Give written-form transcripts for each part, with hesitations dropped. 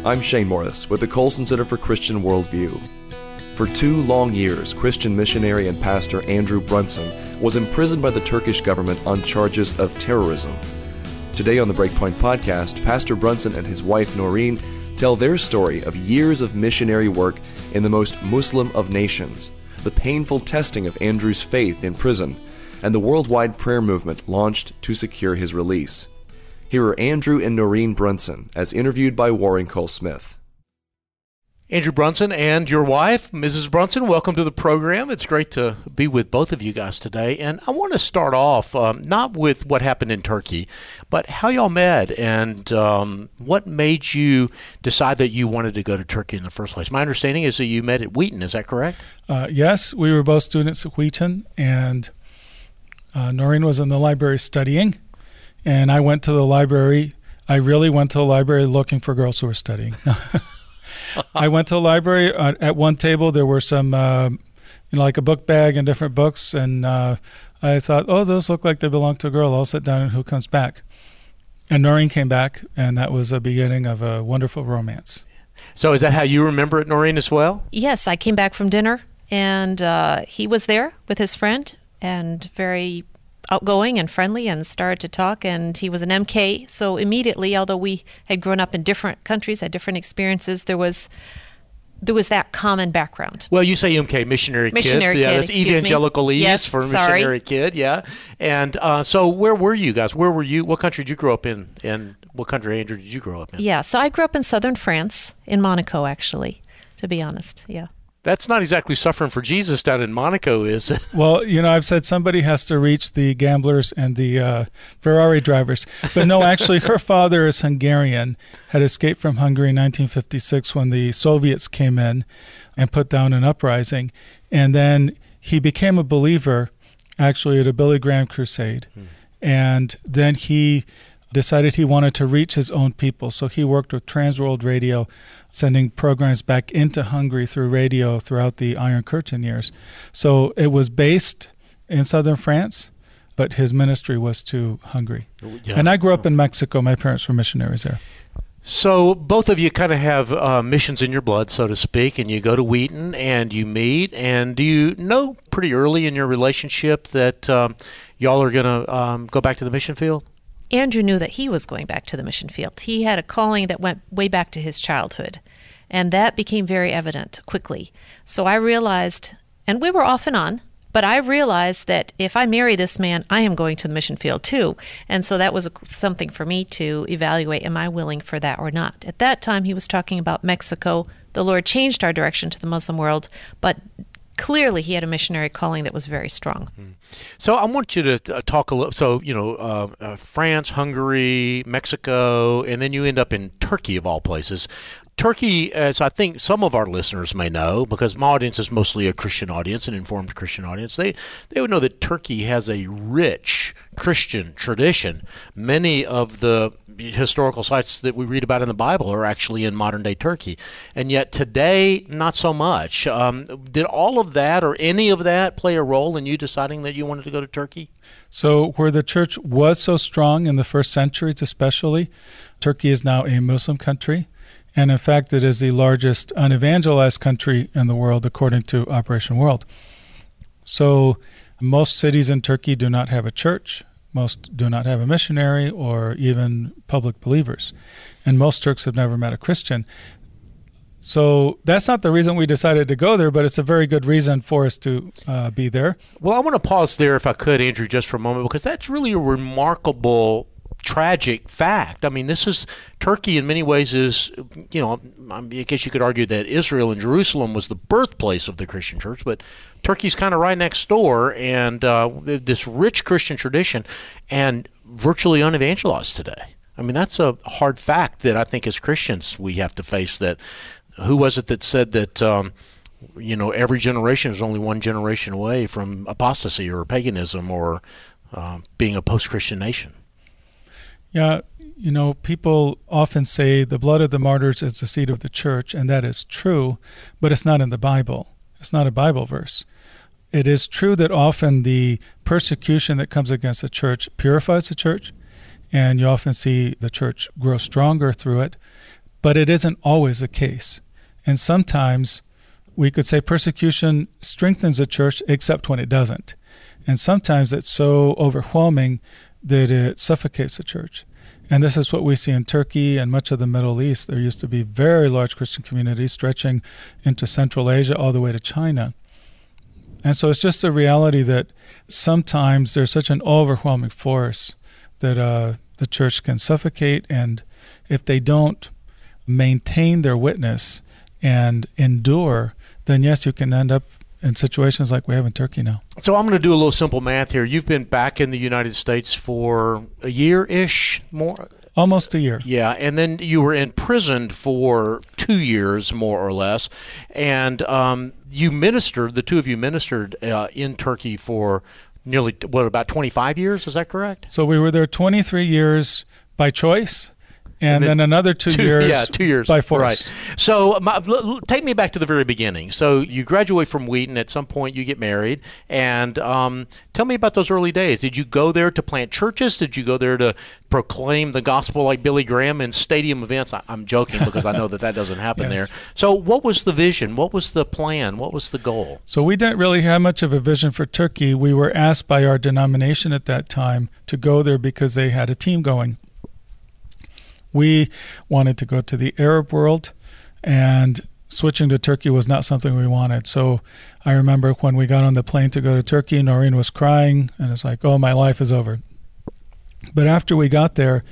I'm Shane Morris with the Colson Center for Christian Worldview. For 2 long years, Christian missionary and pastor Andrew Brunson was imprisoned by the Turkish government on charges of terrorism. Today on the BreakPoint Podcast, Pastor Brunson and his wife Norine tell their story of years of missionary work in the most Muslim of nations, the painful testing of Andrew's faith in prison, and the worldwide prayer movement launched to secure his release. Here are Andrew and Norine Brunson as interviewed by Warren Cole Smith. Andrew Brunson and your wife, Mrs. Brunson, welcome to the program. It's great to be with both of you guys today. And I want to start off not with what happened in Turkey, but how y'all met and what made you decide that you wanted to go to Turkey in the first place. My understanding is that you met at Wheaton. Is that correct? Yes, we were both students at Wheaton, and Norine was in the library studying, and I went to the library. I really went to the library looking for girls who were studying. I went to the library. At one table, there were some, like a book bag and different books. And I thought, oh, those look like they belong to a girl. I'll sit down and who comes back? And Norine came back, and that was the beginning of a wonderful romance. So is that how you remember it, Norine, as well? Yes, I came back from dinner, and he was there with his friend, and very outgoing and friendly, and started to talk, and he was an MK, so immediately, although we had grown up in different countries, had different experiences, there was that common background. Well, you say MK, missionary kid. Yeah, that's evangelicalese yes, for missionary kid, yeah. And so where were you guys? Where were you? What country did you grow up in? And what country, Andrew, did you grow up in? Yeah, so I grew up in southern France, in Monaco, actually, to be honest, yeah. That's not exactly suffering for Jesus down in Monaco, is it? Well, I've said somebody has to reach the gamblers and the Ferrari drivers. But no, actually, her father is Hungarian, had escaped from Hungary in 1956 when the Soviets came in and put down an uprising. And then he became a believer, actually, at a Billy Graham crusade. And then he decided he wanted to reach his own people. So he worked with Transworld Radio, sending programs back into Hungary through radio throughout the Iron Curtain years. So it was based in southern France, but his ministry was to Hungary. Yeah. And I grew up in Mexico. My parents were missionaries there. So both of you kind of have missions in your blood, so to speak, and you go to Wheaton and you meet. And do you know pretty early in your relationship that y'all are going to go back to the mission field? Andrew knew that he was going back to the mission field. He had a calling that went way back to his childhood, and that became very evident quickly. So I realized, and we were off and on, but I realized that if I marry this man, I am going to the mission field too. And so that was something for me to evaluate, am I willing for that or not? At that time, he was talking about Mexico. The Lord changed our direction to the Muslim world, but clearly, he had a missionary calling that was very strong. So I want you to talk a little. So, France, Hungary, Mexico, and then you end up in Turkey, of all places. Turkey, as I think some of our listeners may know, because my audience is mostly a Christian audience, an informed Christian audience, they would know that Turkey has a rich Christian tradition. Many of the historical sites that we read about in the Bible are actually in modern-day Turkey. And yet today, not so much. Did all of that or any of that play a role in you deciding that you wanted to go to Turkey? So where the church was so strong in the first centuries especially, Turkey is now a Muslim country. And in fact, it is the largest unevangelized country in the world according to Operation World. So most cities in Turkey do not have a church. Most do not have a missionary or even public believers. And most Turks have never met a Christian. So that's not the reason we decided to go there, but it's a very good reason for us to be there. Well, I want to pause there, if I could, Andrew, just for a moment, because that's really a remarkable, tragic fact. I mean, Turkey in many ways is, I guess you could argue that Israel and Jerusalem was the birthplace of the Christian church, but Turkey's kind of right next door, and this rich Christian tradition, and virtually unevangelized today. I mean, that's a hard fact that I think as Christians we have to face. That who was it that said that every generation is only one generation away from apostasy or paganism or being a post-Christian nation? Yeah, people often say the blood of the martyrs is the seed of the church, and that is true, but it's not in the Bible. It's not a Bible verse. It is true that often the persecution that comes against the church purifies the church, and you often see the church grow stronger through it. But it isn't always the case. And sometimes we could say persecution strengthens a church, except when it doesn't. And sometimes it's so overwhelming that it suffocates the church. And this is what we see in Turkey and much of the Middle East. There used to be very large Christian communities stretching into Central Asia all the way to China. And so it's just a reality that sometimes there's such an overwhelming force that the church can suffocate, and if they don't maintain their witness and endure, then yes, you can end up in situations like we have in Turkey now. So I'm going to do a little simple math here. You've been back in the United States for a year-ish, more? Almost a year. Yeah, and then you were imprisoned for 2 years, more or less, and you ministered, the two of you ministered in Turkey for nearly, about 25 years? Is that correct? So we were there 23 years by choice, and then another 2 years, 2 years by force. Right. So take me back to the very beginning. So you graduate from Wheaton. At some point, you get married. And tell me about those early days. Did you go there to plant churches? Did you go there to proclaim the gospel like Billy Graham in stadium events? I'm joking because I know that doesn't happen Yes. there. So what was the vision? What was the plan? What was the goal? So we didn't really have much of a vision for Turkey. We were asked by our denomination at that time to go there because they had a team going. We wanted to go to the Arab world, and switching to Turkey was not something we wanted. So I remember when we got on the plane to go to Turkey, Norine was crying, and it's like, oh, my life is over. But after we got there,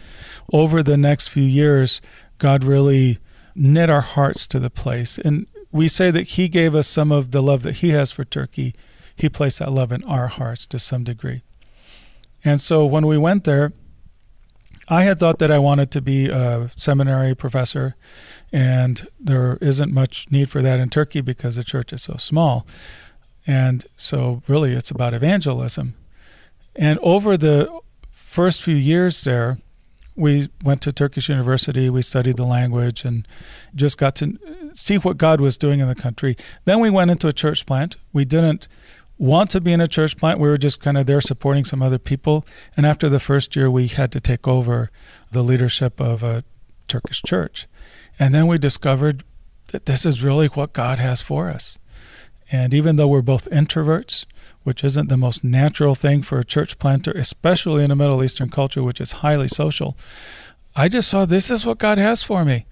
over the next few years, God really knit our hearts to the place. And we say that he gave us some of the love that he has for Turkey. He placed that love in our hearts to some degree. And so when we went there, I had thought that I wanted to be a seminary professor, and there isn't much need for that in Turkey because the church is so small. And so really it's about evangelism. And over the first few years there, we went to Turkish University, we studied the language, and just got to see what God was doing in the country. Then we went into a church plant. We didn't want to be in a church plant. We were just kind of there supporting some other people. And after the first year, we had to take over the leadership of a Turkish church. And then we discovered that this is really what God has for us. And even though we're both introverts, which isn't the most natural thing for a church planter, especially in a Middle Eastern culture, which is highly social, I just saw this is what God has for me.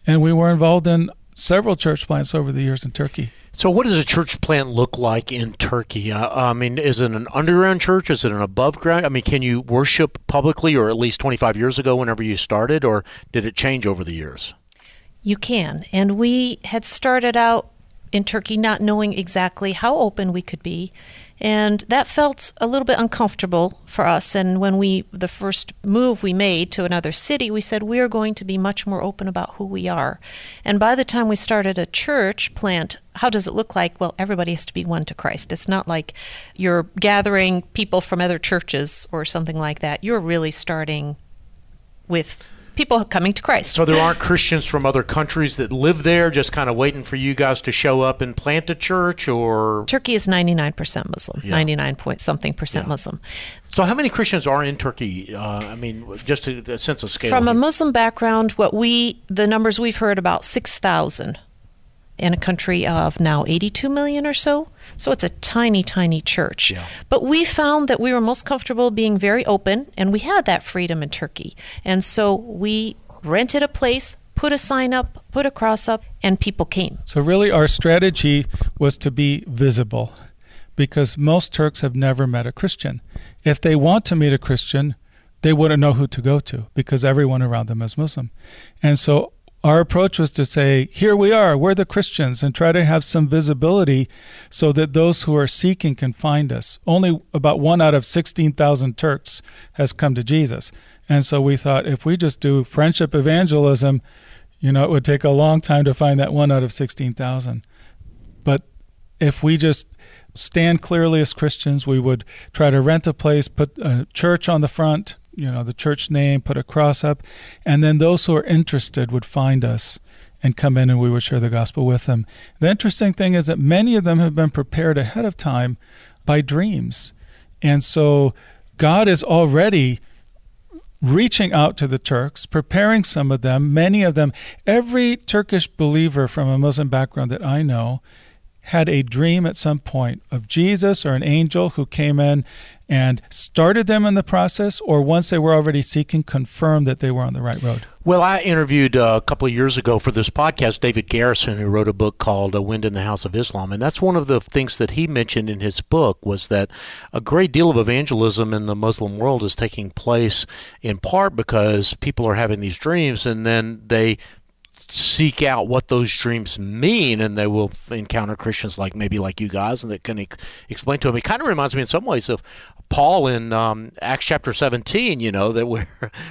And we were involved in several church plants over the years in Turkey. So what does a church plant look like in Turkey? I mean, is it an underground church? Is it an above ground? I mean, can you worship publicly, or at least 25 years ago whenever you started, or did it change over the years? You can. And we had started out in Turkey not knowing exactly how open we could be. And that felt a little bit uncomfortable for us. And when the first move we made to another city, we said we are going to be much more open about who we are. And by the time we started a church plant, how does it look like? Well, everybody has to be one to Christ. It's not like you're gathering people from other churches or something like that. You're really starting with people coming to Christ. So there aren't Christians from other countries that live there just kind of waiting for you guys to show up and plant a church, or? Turkey is 99% Muslim, 99-point-something% Muslim. So how many Christians are in Turkey? I mean, just a sense of scale. From a Muslim background, the numbers we've heard, about 6,000 in a country of now 82 million or so. So it's a tiny, tiny church. Yeah. But we found that we were most comfortable being very open, and we had that freedom in Turkey. And so we rented a place, put a sign up, put a cross up, and people came. So really our strategy was to be visible, because most Turks have never met a Christian. If they want to meet a Christian, they wouldn't know who to go to because everyone around them is Muslim. And so our approach was to say, here we are, we're the Christians, and try to have some visibility so that those who are seeking can find us. Only about 1 out of 16,000 Turks has come to Jesus. And so we thought if we just do friendship evangelism, it would take a long time to find that 1 out of 16,000. But if we just stand clearly as Christians, we would try to rent a place, put a church on the front, the church name, put a cross up, and then those who are interested would find us and come in, and we would share the gospel with them. The interesting thing is that many of them have been prepared ahead of time by dreams. And so God is already reaching out to the Turks, preparing some of them, many of them. Every Turkish believer from a Muslim background that I know had a dream at some point of Jesus or an angel who came in and started them in the process, or once they were already seeking, confirmed that they were on the right road. Well, I interviewed a couple of years ago for this podcast David Garrison, who wrote a book called A Wind in the House of Islam. And that's one of the things that he mentioned in his book, was that a great deal of evangelism in the Muslim world is taking place in part because people are having these dreams, and then they seek out what those dreams mean, and they will encounter Christians like you guys, and that can explain to them. It kind of reminds me in some ways of Paul in Acts chapter 17, that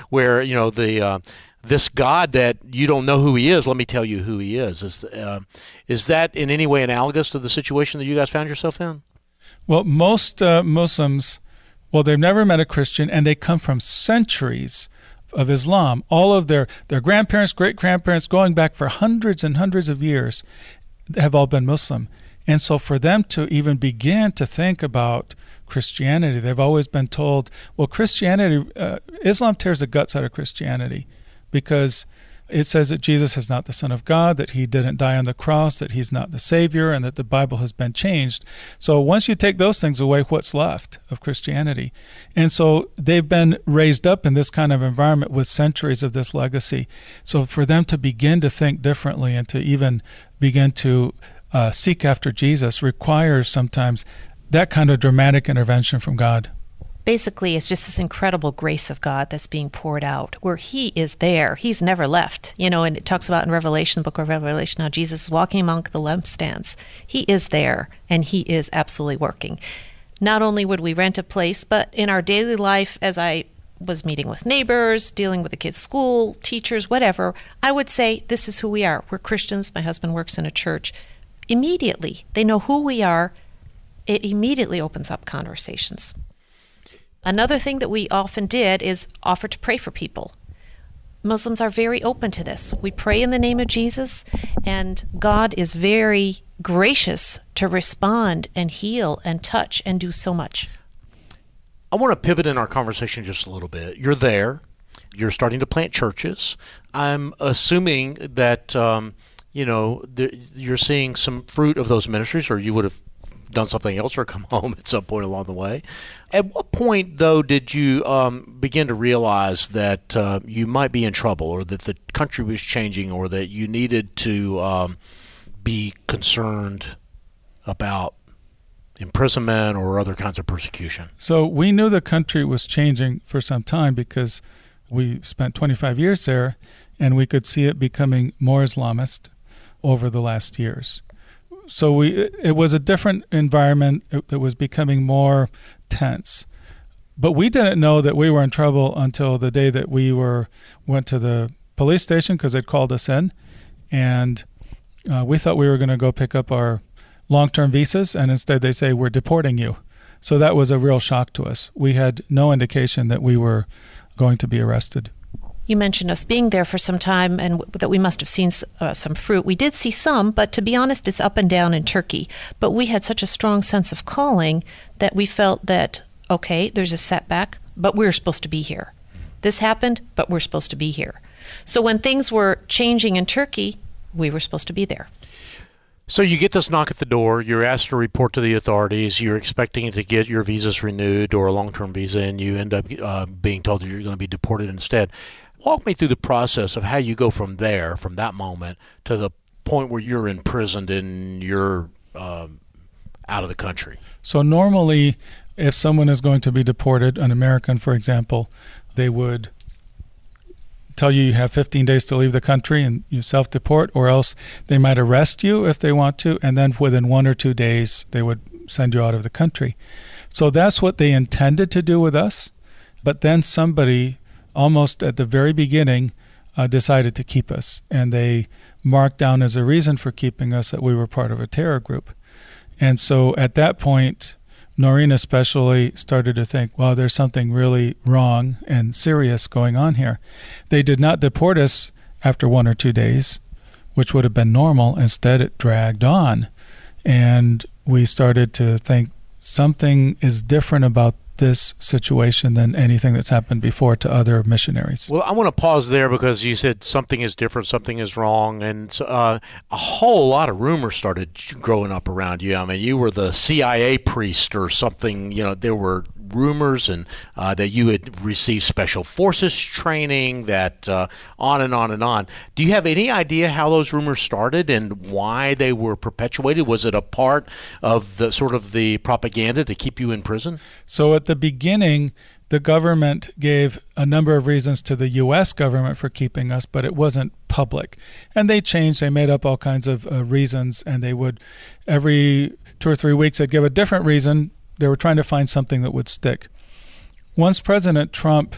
where the this God that you don't know who he is, let me tell you who he is. Is that in any way analogous to the situation that you guys found yourself in? Well, most Muslims, they've never met a Christian, and they come from centuries of Islam. All of their grandparents, great-grandparents, going back for hundreds and hundreds of years, have all been Muslim. And so for them to even begin to think about Christianity, they've always been told, Christianity, Islam tears the guts out of Christianity, because it says that Jesus is not the Son of God, that he didn't die on the cross, that he's not the Savior, and that the Bible has been changed. So once you take those things away, what's left of Christianity? And so they've been raised up in this kind of environment with centuries of this legacy. So for them to begin to think differently and to even begin to seek after Jesus requires sometimes that kind of dramatic intervention from God. Basically, it's just this incredible grace of God that's being poured out, where he is there. He's never left. And it talks about in Revelation, the book of Revelation, how Jesus is walking among the lampstands. He is there, and he is absolutely working. Not only would we rent a place, but in our daily life, as I was meeting with neighbors, dealing with the kids' school, teachers, whatever, I would say, this is who we are. We're Christians. My husband works in a church. Immediately, they know who we are. It immediately opens up conversations. Another thing that we often did is offer to pray for people. Muslims are very open to this. We pray in the name of Jesus, and God is very gracious to respond and heal and touch and do so much. I want to pivot in our conversation just a little bit. You're there. You're starting to plant churches. I'm assuming that you're seeing some fruit of those ministries, or you would have done something else or come home at some point along the way. At what point, though, did you begin to realize that you might be in trouble, or that the country was changing, or that you needed to be concerned about imprisonment or other kinds of persecution? So we knew the country was changing for some time because we spent 25 years there, and we could see it becoming more Islamist over the last years. So it was a different environment that was becoming more tense. But we didn't know that we were in trouble until the day that we went to the police station because they'd called us in. And we thought we were going to go pick up our long-term visas, and instead they say, we're deporting you. So that was a real shock to us. We had no indication that we were going to be arrested. You mentioned us being there for some time and that we must have seen some fruit. We did see some, but to be honest, it's up and down in Turkey. But we had such a strong sense of calling that we felt that, okay, there's a setback, but we're supposed to be here. This happened, but we're supposed to be here. So when things were changing in Turkey, we were supposed to be there. So you get this knock at the door, you're asked to report to the authorities, you're expecting to get your visas renewed or a long-term visa, and you end up being told that you're going to be deported instead. Walk me through the process of how you go from there, from that moment, to the point where you're imprisoned and you're out of the country. So normally, if someone is going to be deported, an American, for example, they would tell you have 15 days to leave the country and you self-deport, or else they might arrest you if they want to, and then within 1 or 2 days, they would send you out of the country. So that's what they intended to do with us, but then somebody almost at the very beginning decided to keep us, and they marked down as a reason for keeping us that we were part of a terror group. And so at that point, Norine especially started to think, well, there's something really wrong and serious going on here. They did not deport us after 1 or 2 days, which would have been normal. Instead, it dragged on. And we started to think something is different about this situation than anything that's happened before to other missionaries. Well, I want to pause there because you said something is different, something is wrong, and a whole lot of rumors started growing up around you. I mean, you were the CIA priest or something. You know, there were rumors and that you had received special forces training, that on and on and on. Do you have any idea how those rumors started and why they were perpetuated? Was it a part of the sort of the propaganda to keep you in prison? So at the beginning, the government gave a number of reasons to the U.S. government for keeping us, but it wasn't public. And they changed. They made up all kinds of reasons, and they would, every 2 or 3 weeks, they'd give a different reason. They were trying to find something that would stick. Once President Trump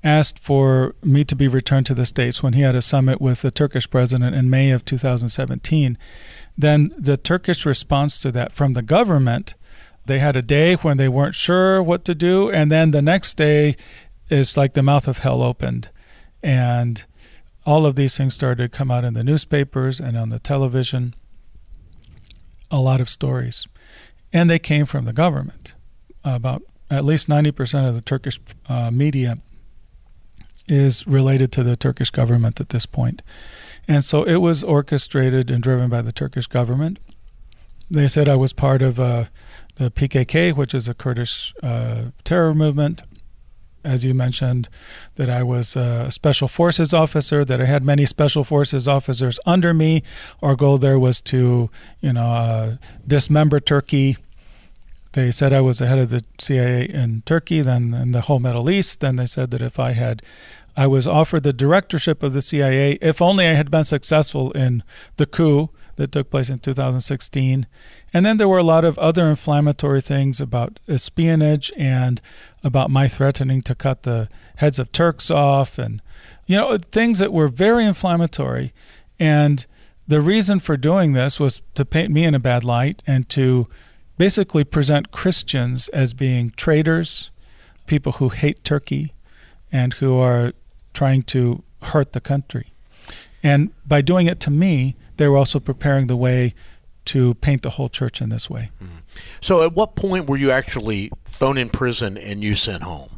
asked for me to be returned to the States when he had a summit with the Turkish president in May of 2017, then the Turkish response to that from the government, they had a day when they weren't sure what to do, and then the next day is like the mouth of hell opened. And all of these things started to come out in the newspapers and on the television, a lot of stories. And they came from the government. About at least 90% of the Turkish media is related to the Turkish government at this point. And so it was orchestrated and driven by the Turkish government. They said I was part of the PKK, which is a Kurdish terror movement. As you mentioned, that I was a special forces officer, that I had many special forces officers under me. Our goal there was to, dismember Turkey. They said I was the head of the CIA in Turkey, then in the whole Middle East. Then they said that if I was offered the directorship of the CIA, if only I had been successful in the coup that took place in 2016. And then there were a lot of other inflammatory things about espionage and about my threatening to cut the heads of Turks off, and things that were very inflammatory. And the reason for doing this was to paint me in a bad light and to basically present Christians as being traitors, people who hate Turkey and who are trying to hurt the country. And by doing it to me, they were also preparing the way to paint the whole church in this way. Mm-hmm. So at what point were you actually thrown in prison and you sent home?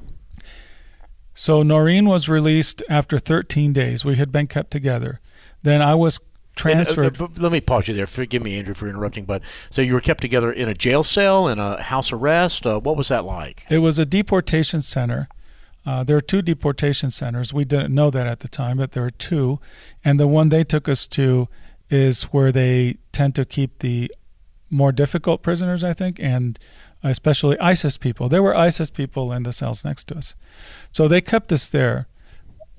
So Norine was released after 13 days. We had been kept together. Then I was transferred. Let me pause you there. Forgive me, Andrew, for interrupting. But so you were kept together in a jail cell, in a house arrest. What was that like? It was a deportation center. There are 2 deportation centers. We didn't know that at the time, but there are 2. And the one they took us to is where they tend to keep the more difficult prisoners, I think, and especially ISIS people. There were ISIS people in the cells next to us. So they kept us there.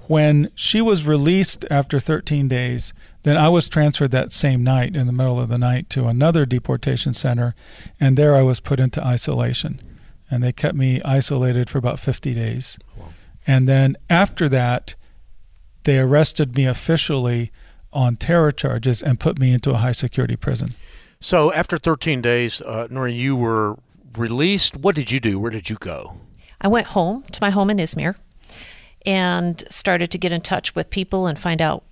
When she was released after 13 days, then I was transferred that same night, in the middle of the night, to another deportation center, and there I was put into isolation. And they kept me isolated for about 50 days. Wow. And then after that, they arrested me officially on terror charges and put me into a high-security prison. So after 13 days, Norine, you were released. What did you do? Where did you go? I went home to my home in Izmir and started to get in touch with people and find out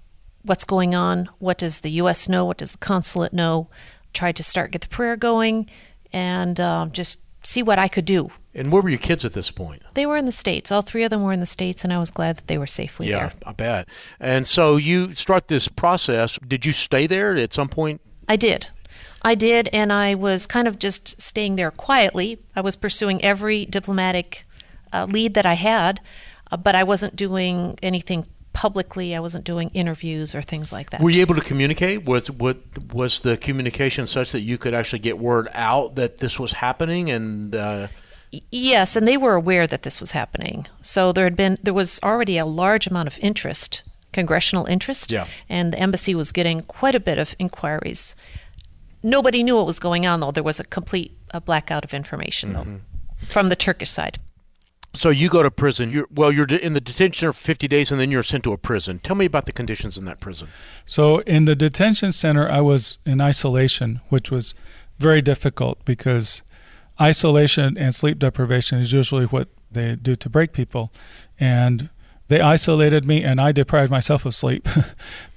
what's going on. What does the U.S. know? What does the consulate know? Tried to get the prayer going and just see what I could do. And where were your kids at this point? They were in the States. All 3 of them were in the States, and I was glad that they were safely there. Yeah, I bet. And so you start this process. Did you stay there at some point? I did, and I was kind of just staying there quietly. I was pursuing every diplomatic lead that I had, but I wasn't doing anything publicly. I wasn't doing interviews or things like that. Were you able to communicate? Was the communication such that you could actually get word out that this was happening? And yes, and they were aware that this was happening. So there was already a large amount of interest, congressional interest, and the embassy was getting quite a bit of inquiries. Nobody knew what was going on, though. There was a complete blackout of information, though, from the Turkish side. So you go to prison. You're in the detention center for 50 days, and then you're sent to a prison. Tell me about the conditions in that prison. So in the detention center, I was in isolation, which was very difficult because isolation and sleep deprivation is usually what they do to break people. And they isolated me, and I deprived myself of sleep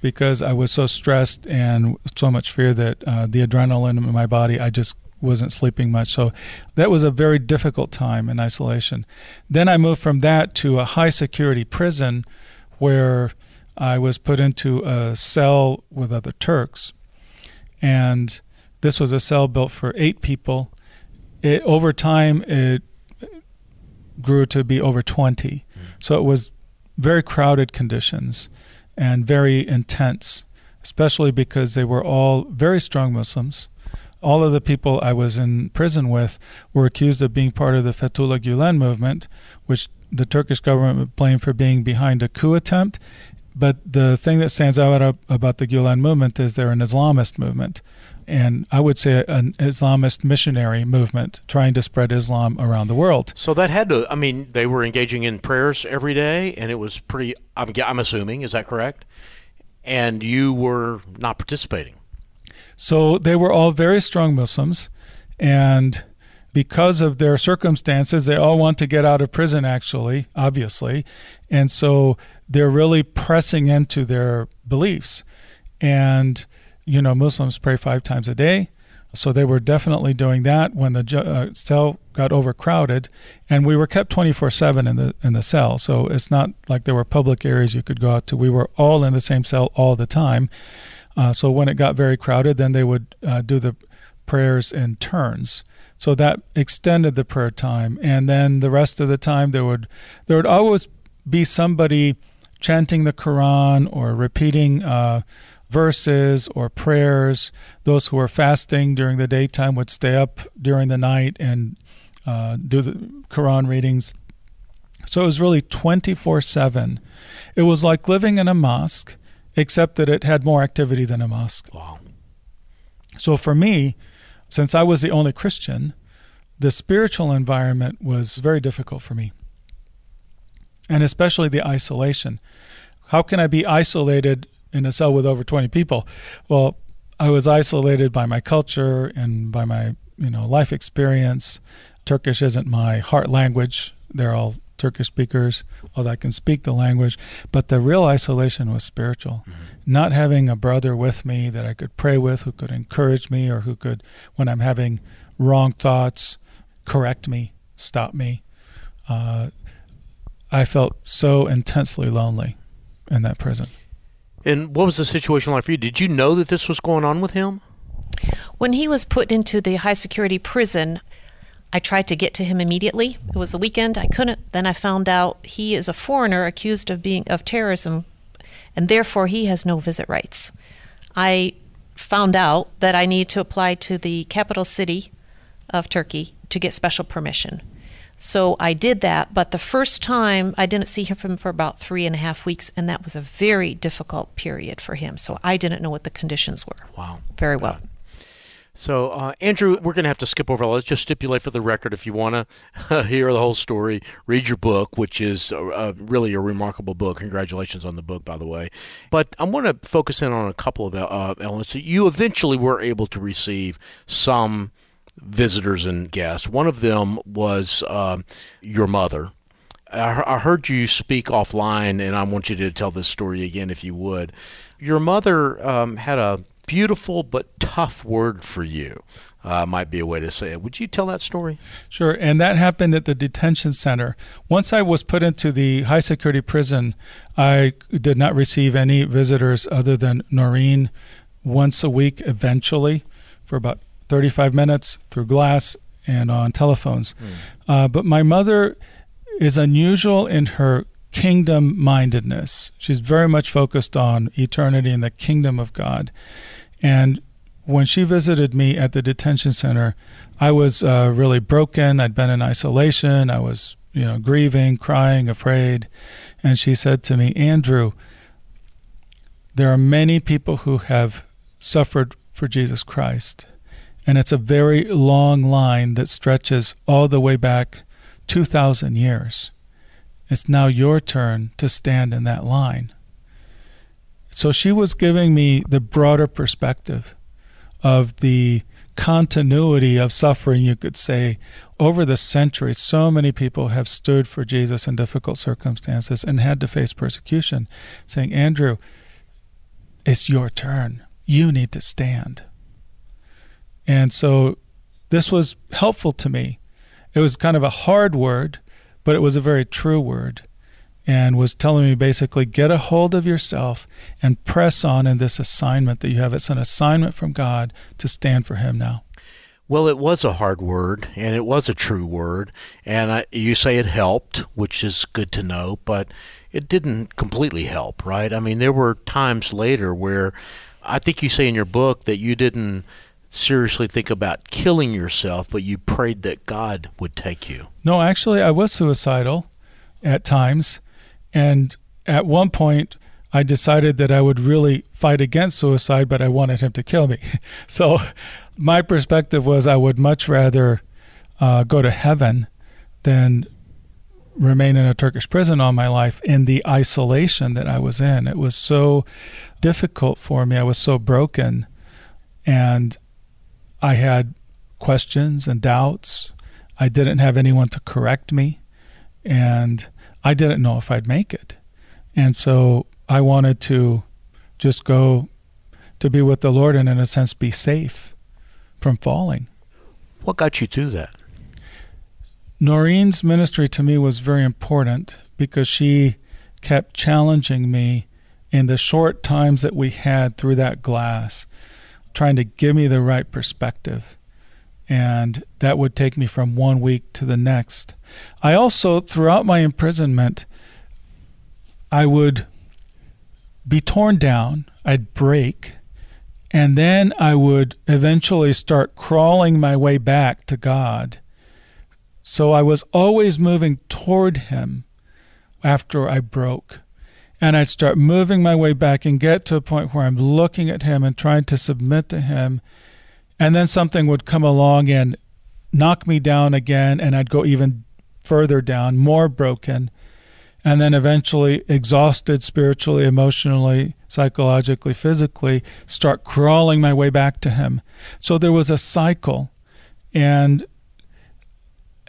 because I was so stressed and so much fear that the adrenaline in my body, I just wasn't sleeping much. So that was a very difficult time in isolation. Then I moved from that to a high security prison where I was put into a cell with other Turks. And this was a cell built for 8 people. Over time, it grew to be over 20. So it was very crowded conditions and very intense, especially because they were all very strong Muslims. All of the people I was in prison with were accused of being part of the Fethullah Gülen movement, which the Turkish government blamed for being behind a coup attempt. But the thing that stands out about the Gülen movement is they're an Islamist movement. And I would say an Islamist missionary movement trying to spread Islam around the world. So that had to, I mean, they were engaging in prayers every day, and it was pretty, I'm assuming, is that correct? And you were not participating. So they were all very strong Muslims, and because of their circumstances, they all want to get out of prison, actually, obviously. And so they're really pressing into their beliefs. And, you know, Muslims pray 5 times a day. So they were definitely doing that when the cell got overcrowded. And we were kept 24/7 in the cell. So it's not like there were public areas you could go out to. We were all in the same cell all the time. So when it got very crowded, then they would do the prayers in turns. So that extended the prayer time. And then the rest of the time, there would always be somebody chanting the Quran or repeating verses or prayers. Those who were fasting during the daytime would stay up during the night and do the Quran readings. So it was really 24/7. It was like living in a mosque, except that it had more activity than a mosque. Wow. So for me, since I was the only Christian, the spiritual environment was very difficult for me. And especially the isolation. How can I be isolated in a cell with over 20 people? Well, I was isolated by my culture and by my, life experience. Turkish isn't my heart language. They're all Turkish speakers, although I can speak the language. But the real isolation was spiritual. Mm-hmm. Not having a brother with me that I could pray with, who could encourage me, or who could, when I'm having wrong thoughts, correct me, stop me. I felt so intensely lonely in that prison. And what was the situation like for you? Did you know that this was going on with him? When he was put into the high security prison, I tried to get to him immediately. It was a weekend. I couldn't. Then I found out he is a foreigner accused of terrorism, and therefore he has no visit rights. I found out that I need to apply to the capital city of Turkey to get special permission. So I did that, but the first time I didn't see him for about 3.5 weeks, and that was a very difficult period for him. So I didn't know what the conditions were. Wow. Very well. So, Andrew, we're going to have to skip over. Let's just stipulate for the record, if you want to hear the whole story, read your book, which is really a remarkable book. Congratulations on the book, by the way. But I want to focus in on a couple of elements. You eventually were able to receive some visitors and guests. One of them was your mother. I heard you speak offline, and I want you to tell this story again, if you would. Your mother had a beautiful but tough word for you, might be a way to say it. Would you tell that story? Sure, and that happened at the detention center. Once I was put into the high security prison, I did not receive any visitors other than Norine once a week eventually for about 35 minutes through glass and on telephones. But my mother is unusual in her kingdom-mindedness. She's very much focused on eternity and the kingdom of God. And when she visited me at the detention center, I was really broken. I'd been in isolation. I was, grieving, crying, afraid. And she said to me, "Andrew, there are many people who have suffered for Jesus Christ. And it's a very long line that stretches all the way back 2,000 years. It's now your turn to stand in that line." So she was giving me the broader perspective of the continuity of suffering, you could say. Over the centuries, so many people have stood for Jesus in difficult circumstances and had to face persecution, saying, "Andrew, it's your turn. You need to stand." And so this was helpful to me. It was kind of a hard word, but it was a very true word, and was telling me basically, get a hold of yourself and press on in this assignment that you have. It's an assignment from God to stand for him now. Well, it was a hard word, and it was a true word, and you say it helped, which is good to know, but it didn't completely help, right? I mean, there were times later where I think you say in your book that you didn't seriously think about killing yourself, but you prayed that God would take you. No, actually, I was suicidal at times, and at one point, I decided that I would really fight against suicide, but I wanted him to kill me. So my perspective was I would much rather go to heaven than remain in a Turkish prison all my life in the isolation that I was in. It was so difficult for me. I was so broken, and I had questions and doubts. I didn't have anyone to correct me, and I didn't know if I'd make it. And so I wanted to just go to be with the Lord and, in a sense, be safe from falling. What got you through that? Norine's ministry to me was very important because she kept challenging me in the short times that we had through that glass, trying to give me the right perspective. And that would take me from one week to the next. I also, throughout my imprisonment, I would be torn down, I'd break, and then I would eventually start crawling my way back to God. So I was always moving toward him after I broke. And I'd start moving my way back and get to a point where I'm looking at him and trying to submit to him. And then something would come along and knock me down again, and I'd go even further down, more broken. And then eventually, exhausted spiritually, emotionally, psychologically, physically, start crawling my way back to him. So there was a cycle. And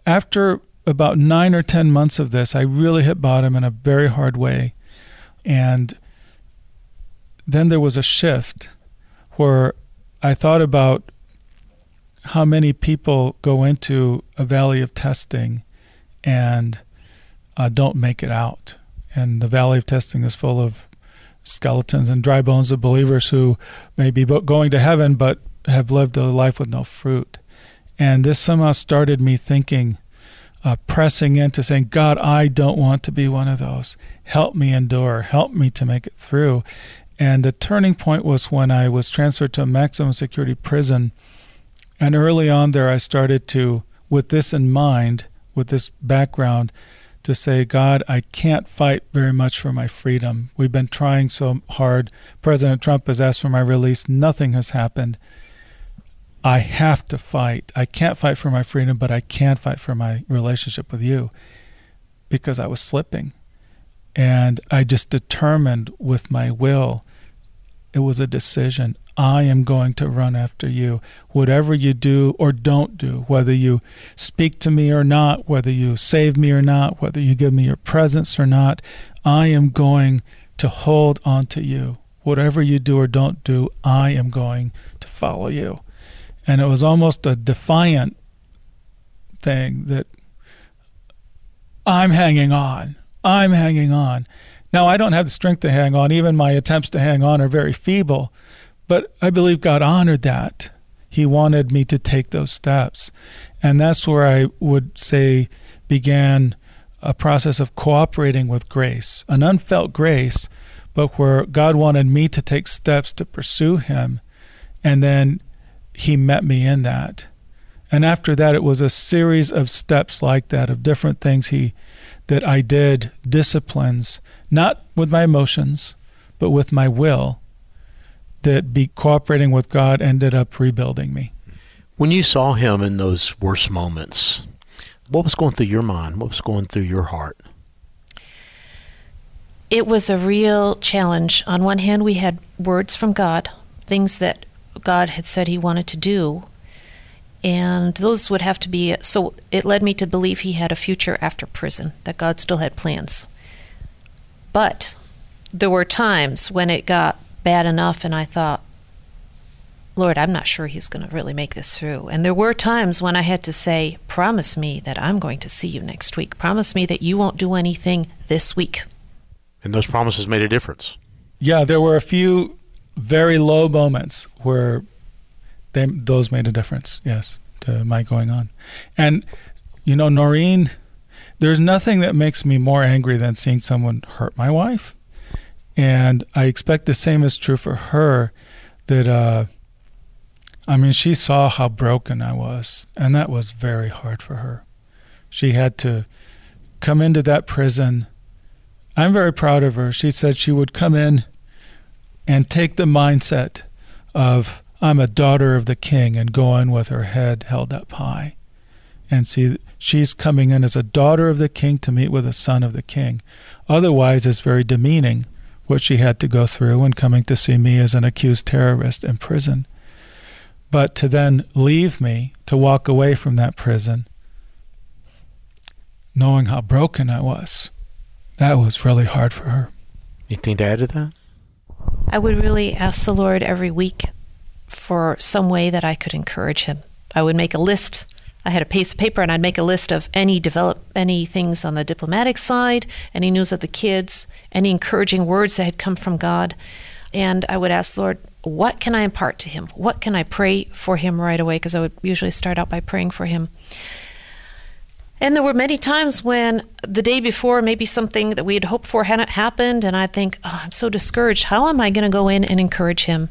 after about 9 or 10 months of this, I really hit bottom in a very hard way. And then there was a shift where I thought about how many people go into a valley of testing and don't make it out. And the valley of testing is full of skeletons and dry bones of believers who may be going to heaven but have lived a life with no fruit. And this somehow started me thinking, pressing into saying, God, I don't want to be one of those. Help me endure. Help me to make it through. And the turning point was when I was transferred to a maximum security prison. And early on there, I started to, with this in mind, with this background, to say, God, I can't fight very much for my freedom. We've been trying so hard. President Trump has asked for my release. Nothing has happened. I have to fight. I can't fight for my freedom, but I can fight for my relationship with you, because I was slipping. And I just determined with my will, it was a decision. I am going to run after you. Whatever you do or don't do, whether you speak to me or not, whether you save me or not, whether you give me your presence or not, I am going to hold on to you. Whatever you do or don't do, I am going to follow you. And it was almost a defiant thing that I'm hanging on. I'm hanging on. Now, I don't have the strength to hang on. Even my attempts to hang on are very feeble. But I believe God honored that. He wanted me to take those steps. And that's where I would say began a process of cooperating with grace, an unfelt grace, but where God wanted me to take steps to pursue him. And then he met me in that. And after that, it was a series of steps like that, of different things that I did, disciplines, not with my emotions, but with my will, that cooperating with God ended up rebuilding me. When you saw him in those worst moments, what was going through your mind? What was going through your heart? It was a real challenge. On one hand, we had words from God, things that God had said he wanted to do, and those would have to be, so it led me to believe he had a future after prison, that God still had plans. But there were times when it got bad enough and I thought, Lord, I'm not sure he's going to really make this through. And there were times when I had to say, promise me that I'm going to see you next week. Promise me that you won't do anything this week. And those promises made a difference. Yeah, there were a few very low moments where those made a difference, yes, to my going on. And, Norine, there's nothing that makes me more angry than seeing someone hurt my wife. And I expect the same is true for her, that, she saw how broken I was, and that was very hard for her. She had to come into that prison. I'm very proud of her. She said she would come in and take the mindset of, I'm a daughter of the king, and go in with her head held up high. And see, she's coming in as a daughter of the king to meet with a son of the king. Otherwise, it's very demeaning what she had to go through in coming to see me as an accused terrorist in prison. But to then leave me, to walk away from that prison, knowing how broken I was, that was really hard for her. Anything to add to that? I would really ask the Lord every week for some way that I could encourage him. I would make a list. I had a piece of paper, and I'd make a list of any things on the diplomatic side, any news of the kids, any encouraging words that had come from God. And I would ask the Lord, what can I impart to him? What can I pray for him right away? Because I would usually start out by praying for him. And there were many times when the day before, maybe something that we had hoped for hadn't happened, and I'd think, I'm so discouraged. How am I going to go in and encourage him?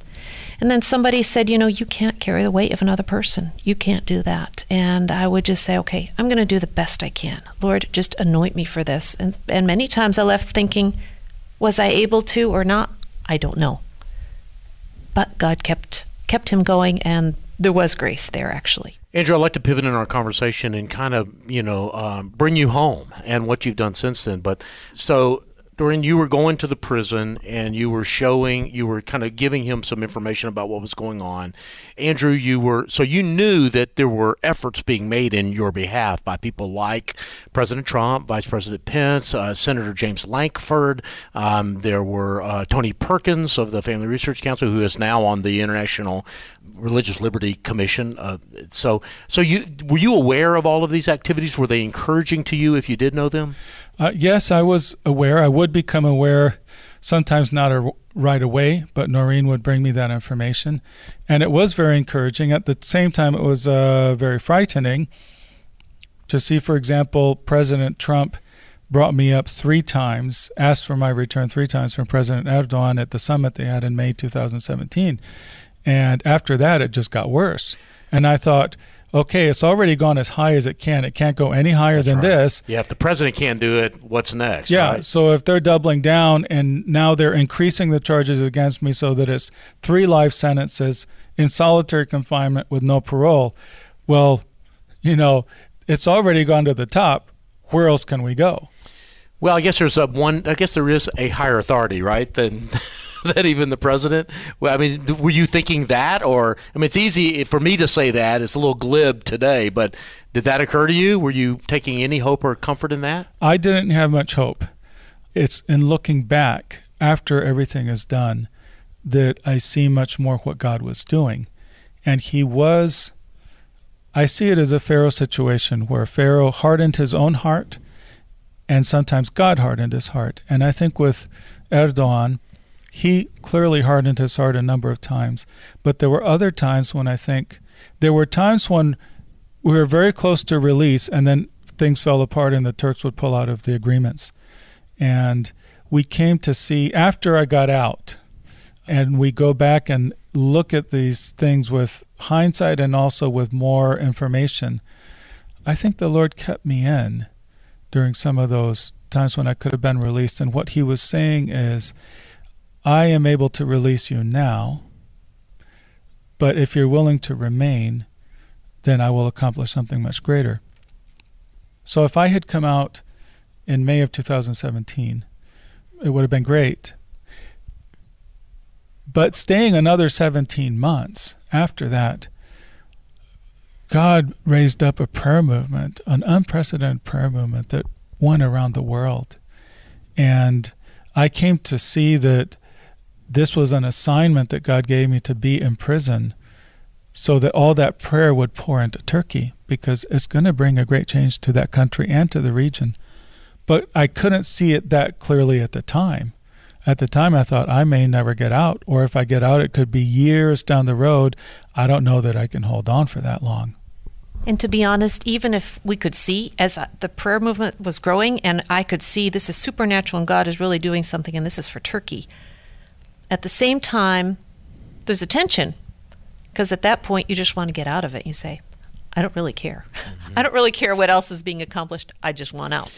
And then somebody said, you can't carry the weight of another person. You can't do that. And I would just say, okay, I'm going to do the best I can. Lord, just anoint me for this. And many times I left thinking, was I able to or not? I don't know. But God kept him going, and there was grace there, actually. Andrew, I'd like to pivot in our conversation and kind of, bring you home and what you've done since then. But so, Norine, you were going to the prison and you were kind of giving him some information about what was going on. Andrew, you knew that there were efforts being made in your behalf by people like President Trump, Vice President Pence, Senator James Lankford. There were Tony Perkins of the Family Research Council, who is now on the International Religious Liberty Commission. So were you aware of all of these activities? Were they encouraging to you if you did know them? Yes, I was aware. I would become aware, sometimes not right away, but Norine would bring me that information. And it was very encouraging. At the same time, it was very frightening to see, for example, President Trump brought me up 3 times, asked for my return 3 times from President Erdogan at the summit they had in May 2017. And after that, it just got worse. And I thought, okay, it's already gone as high as it can. It can't go any higher than this. Yeah, if the president can't do it, what's next? Yeah, right? So if they're doubling down and now they're increasing the charges against me so that it's 3 life sentences in solitary confinement with no parole, well, it's already gone to the top. Where else can we go? Well, I guess there is a higher authority, right, than even the president. Well, were you thinking that, or it's easy for me to say that. It's a little glib today, but did that occur to you? Were you taking any hope or comfort in that? I didn't have much hope. It's in looking back after everything is done that I see much more what God was doing, and I see it as a Pharaoh situation where Pharaoh hardened his own heart, and sometimes God hardened his heart. And I think with Erdogan, he clearly hardened his heart a number of times. But there were other times when there were times when we were very close to release, and then things fell apart and the Turks would pull out of the agreements. And we came to see, after I got out, and we go back and look at these things with hindsight and also with more information, I think the Lord kept me in during some of those times when I could have been released. And what he was saying is, I am able to release you now, but if you're willing to remain, then I will accomplish something much greater. So if I had come out in May of 2017, it would have been great. But staying another 17 months after that, God raised up a prayer movement, an unprecedented prayer movement that went around the world. And I came to see that this was an assignment that God gave me to be in prison so that all that prayer would pour into Turkey, because it's going to bring a great change to that country and to the region. But I couldn't see it that clearly at the time. At the time, I thought I may never get out, or if I get out, it could be years down the road. I don't know that I can hold on for that long. And to be honest, even if we could see, as the prayer movement was growing, and I could see this is supernatural and God is really doing something, and this is for Turkey, at the same time, there's a tension, because at that point, you just want to get out of it. You say, I don't really care. I don't really care what else is being accomplished. I just want out.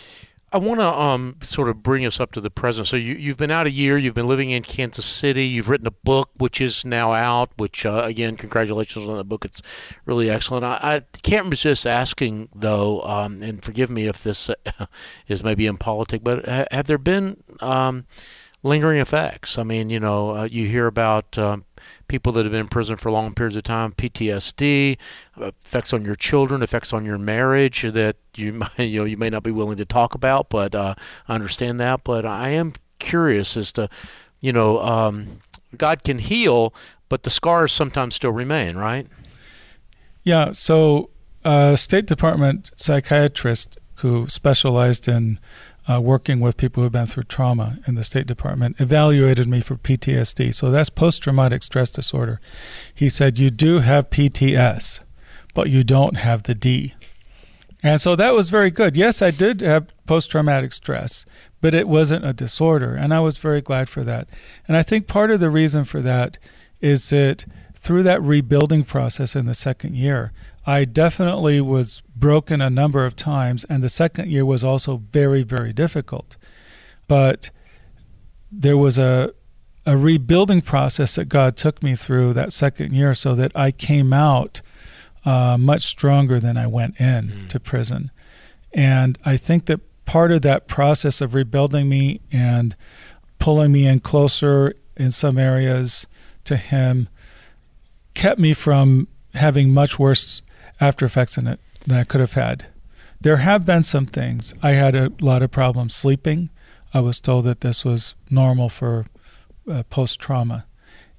I want to sort of bring us up to the present. So you've been out a year. You've been living in Kansas City. You've written a book, which is now out, which, again, congratulations on the book. It's really excellent. I can't resist asking, though, and forgive me if this is maybe impolitic, but have there been lingering effects? I mean, you hear about people that have been in prison for long periods of time, PTSD, effects on your children, effects on your marriage that you may not be willing to talk about, but I understand that. But I am curious as to, God can heal, but the scars sometimes still remain, right? Yeah, so a State Department psychiatrist who specialized in working with people who have been through trauma in the State Department evaluated me for PTSD. So that's post-traumatic stress disorder. He said, you do have PTS, but you don't have the D. And so that was very good. Yes, I did have post-traumatic stress, but it wasn't a disorder, and I was very glad for that. And I think part of the reason for that is that through that rebuilding process in the second year, I definitely was broken a number of times, and the second year was also very, very difficult. But there was a rebuilding process that God took me through that second year so that I came out much stronger than I went in to prison. And I think that part of that process of rebuilding me and pulling me in closer in some areas to Him kept me from having much worse after effects in it than I could have had. There have been some things. I had a lot of problems sleeping. I was told that this was normal for post-trauma.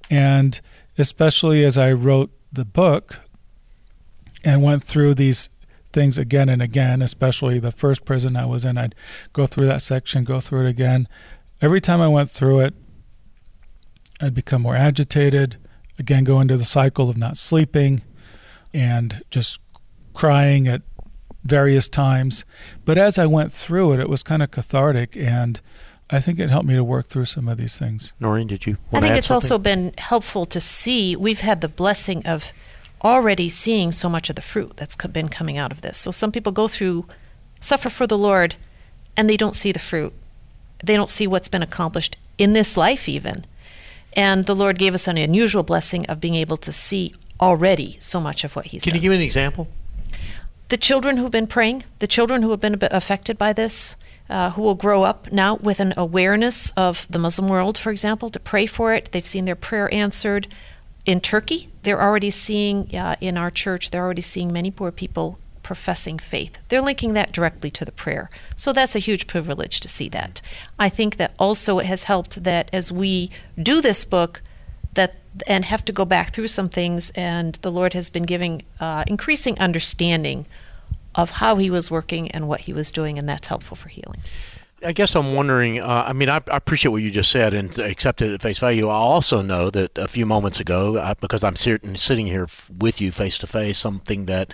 And especially as I wrote the book and went through these things again and again, especially the first prison I was in, I'd go through that section, go through it again. Every time I went through it, I'd become more agitated, again go into the cycle of not sleeping, and just crying at various times. But as I went through it, it was kind of cathartic, and I think it helped me to work through some of these things. Norine, did you want to I think add it's something? also been helpful to see, we've had the blessing of already seeing so much of the fruit that's been coming out of this. So some people suffer for the Lord, and they don't see the fruit. They don't see what's been accomplished in this life even. And the Lord gave us an unusual blessing of being able to see already so much of what He's done. Can you give me an example? The children who've been praying, the children who have been affected by this, who will grow up now with an awareness of the Muslim world, for example, to pray for it. They've seen their prayer answered. In Turkey, they're already seeing, in our church, they're already seeing many poor people professing faith. They're linking that directly to the prayer. So that's a huge privilege to see that. I think that also it has helped that as we do this book, and have to go back through some things, and the Lord has been giving increasing understanding of how He was working and what He was doing, and that's helpful for healing. I guess I'm wondering, I appreciate what you just said and accept it at face value. I also know that a few moments ago, because I'm sitting here with you face to face, something that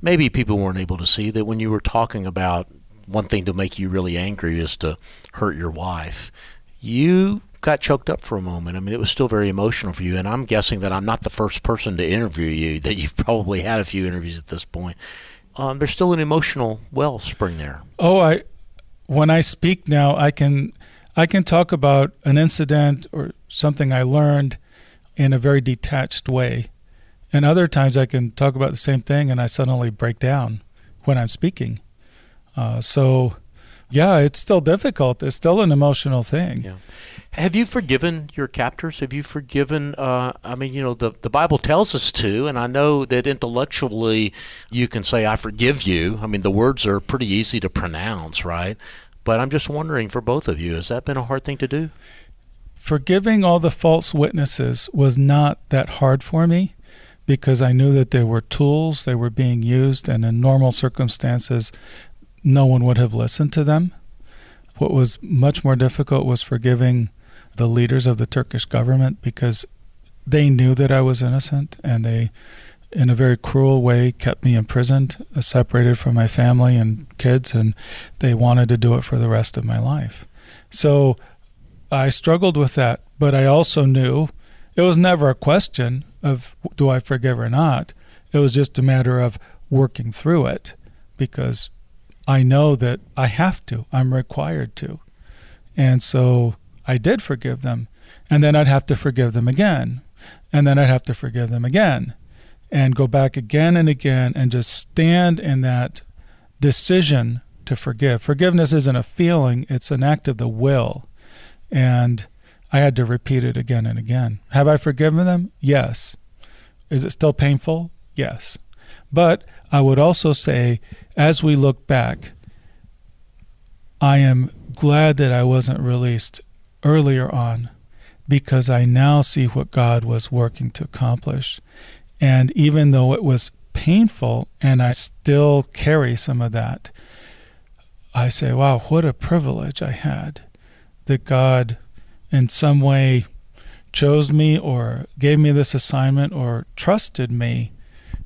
maybe people weren't able to see, that when you were talking about one thing to make you really angry is to hurt your wife, you got choked up for a moment. I mean, it was still very emotional for you, and I'm guessing that I'm not the first person to interview you, that you've probably had a few interviews at this point. There's still an emotional wellspring there. Oh, when I speak now, I can talk about an incident or something I learned in a very detached way. And other times I can talk about the same thing and I suddenly break down when I'm speaking. Yeah, it's still difficult. It's still an emotional thing. Yeah. Have you forgiven your captors? Have you forgiven, the Bible tells us to, and I know that intellectually you can say, I forgive you. I mean, the words are pretty easy to pronounce, right? But I'm just wondering, for both of you, has that been a hard thing to do? Forgiving all the false witnesses was not that hard for me because I knew that they were tools, they were being used, and in normal circumstances, no one would have listened to them. What was much more difficult was forgiving the leaders of the Turkish government, because they knew that I was innocent, and they, in a very cruel way, kept me imprisoned, separated from my family and kids, and they wanted to do it for the rest of my life. So I struggled with that, but I also knew it was never a question of do I forgive or not. It was just a matter of working through it, because I know that I have to. I'm required to. And so I did forgive them, and then I'd have to forgive them again, and then I'd have to forgive them again, and go back again and again and just stand in that decision to forgive. Forgiveness isn't a feeling, it's an act of the will. And I had to repeat it again and again. Have I forgiven them? Yes. Is it still painful? Yes. But I would also say, as we look back, I am glad that I wasn't released earlier on, because I now see what God was working to accomplish. And even though it was painful, and I still carry some of that, I say, wow, what a privilege I had, that God in some way chose me or gave me this assignment or trusted me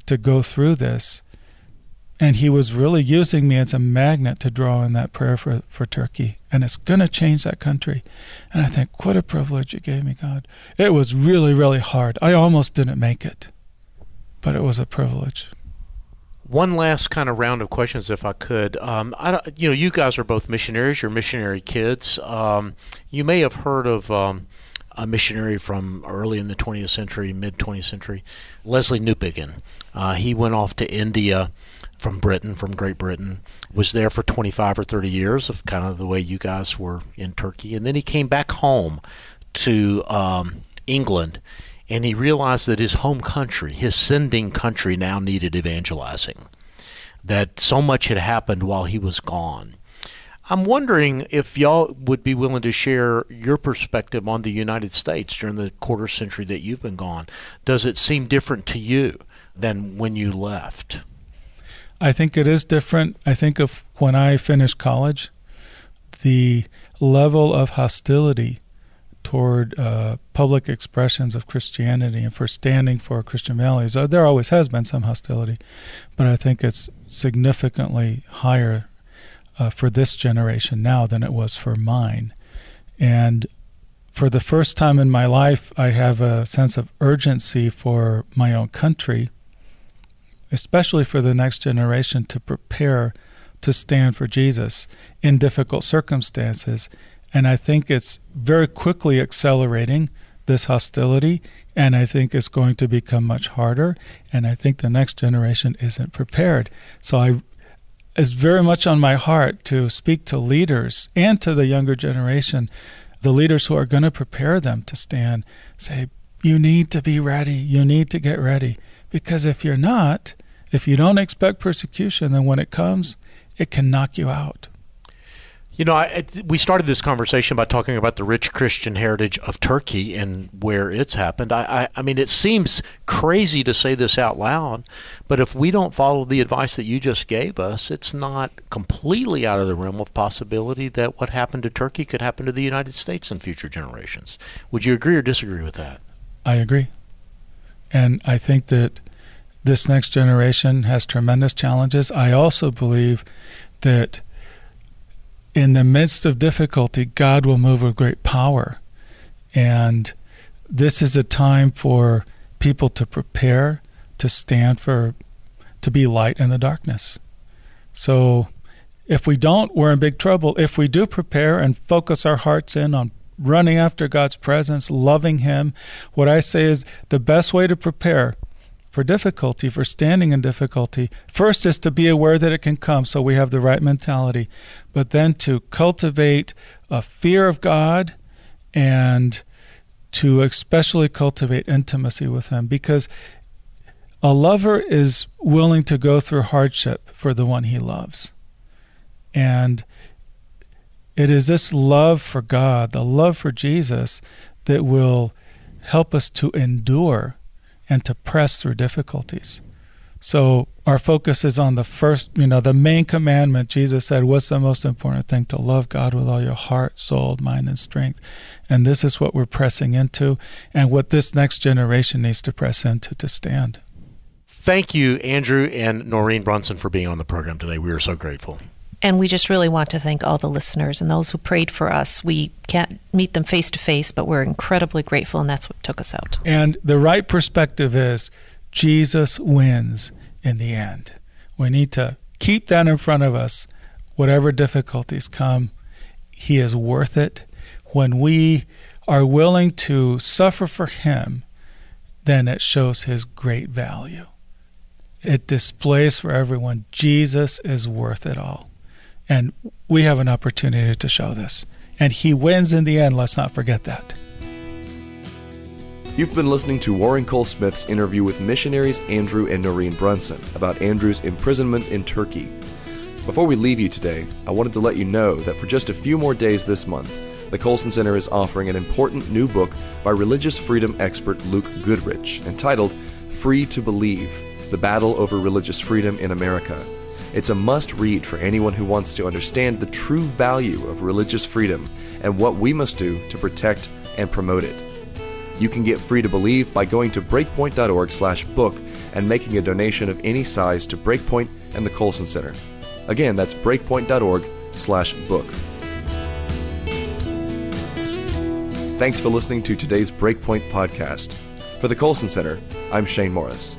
to go through this. And he was really using me as a magnet to draw in that prayer for Turkey. And it's going to change that country. And I think, what a privilege you gave me, God. It was really, really hard. I almost didn't make it, but it was a privilege. One last kind of round of questions, if I could. You guys are both missionaries. You're missionary kids. You may have heard of a missionary from early in the 20th century, mid-20th century, Leslie Newbigin. He went off to India from Great Britain, was there for 25 or 30 years, of kind of the way you guys were in Turkey. And then he came back home to England, and he realized that his home country, his sending country, now needed evangelizing, that so much had happened while he was gone. I'm wondering if y'all would be willing to share your perspective on the United States during the quarter century that you've been gone. Does it seem different to you than when you left? I think it is different. I think of when I finished college, the level of hostility toward public expressions of Christianity and for standing for Christian values. There always has been some hostility, but I think it's significantly higher for this generation now than it was for mine. And for the first time in my life, I have a sense of urgency for my own country, especially for the next generation, to prepare to stand for Jesus in difficult circumstances. And I think it's very quickly accelerating, this hostility, and I think it's going to become much harder, and I think the next generation isn't prepared. So it's very much on my heart to speak to leaders and to the younger generation, the leaders who are going to prepare them to stand, say, you need to be ready, you need to get ready. Because if you're not, if you don't expect persecution, then when it comes, it can knock you out. You know, we started this conversation by talking about the rich Christian heritage of Turkey and where it's happened. I mean, it seems crazy to say this out loud, but if we don't follow the advice that you just gave us, it's not completely out of the realm of possibility that what happened to Turkey could happen to the United States in future generations. Would you agree or disagree with that? I agree. And I think that this next generation has tremendous challenges. I also believe that in the midst of difficulty, God will move with great power. And this is a time for people to prepare, to stand for, to be light in the darkness. So if we don't, we're in big trouble. If we do prepare and focus our hearts in on running after God's presence, loving Him, what I say is the best way to prepare for difficulty, for standing in difficulty, first is to be aware that it can come, so we have the right mentality, but then to cultivate a fear of God and to especially cultivate intimacy with Him, because a lover is willing to go through hardship for the one he loves. And it is this love for God, the love for Jesus, that will help us to endure and to press through difficulties. So our focus is on the first, the main commandment. Jesus said, what's the most important thing? To love God with all your heart, soul, mind, and strength. And this is what we're pressing into, and what this next generation needs to press into to stand. Thank you, Andrew and Norine Brunson, for being on the program today. We are so grateful. And we just really want to thank all the listeners and those who prayed for us. We can't meet them face to face, but we're incredibly grateful, and that's what took us out. And the right perspective is Jesus wins in the end. We need to keep that in front of us. Whatever difficulties come, he is worth it. When we are willing to suffer for him, then it shows his great value. It displays for everyone Jesus is worth it all. And we have an opportunity to show this. And he wins in the end. Let's not forget that. You've been listening to Warren Cole Smith's interview with missionaries Andrew and Norine Brunson about Andrew's imprisonment in Turkey. Before we leave you today, I wanted to let you know that for just a few more days this month, the Colson Center is offering an important new book by religious freedom expert Luke Goodrich entitled Free to Believe: The Battle Over Religious Freedom in America. It's a must-read for anyone who wants to understand the true value of religious freedom and what we must do to protect and promote it. You can get Free to Believe by going to breakpoint.org/book and making a donation of any size to BreakPoint and the Colson Center. Again, that's breakpoint.org/book. Thanks for listening to today's BreakPoint podcast. For the Colson Center, I'm Shane Morris.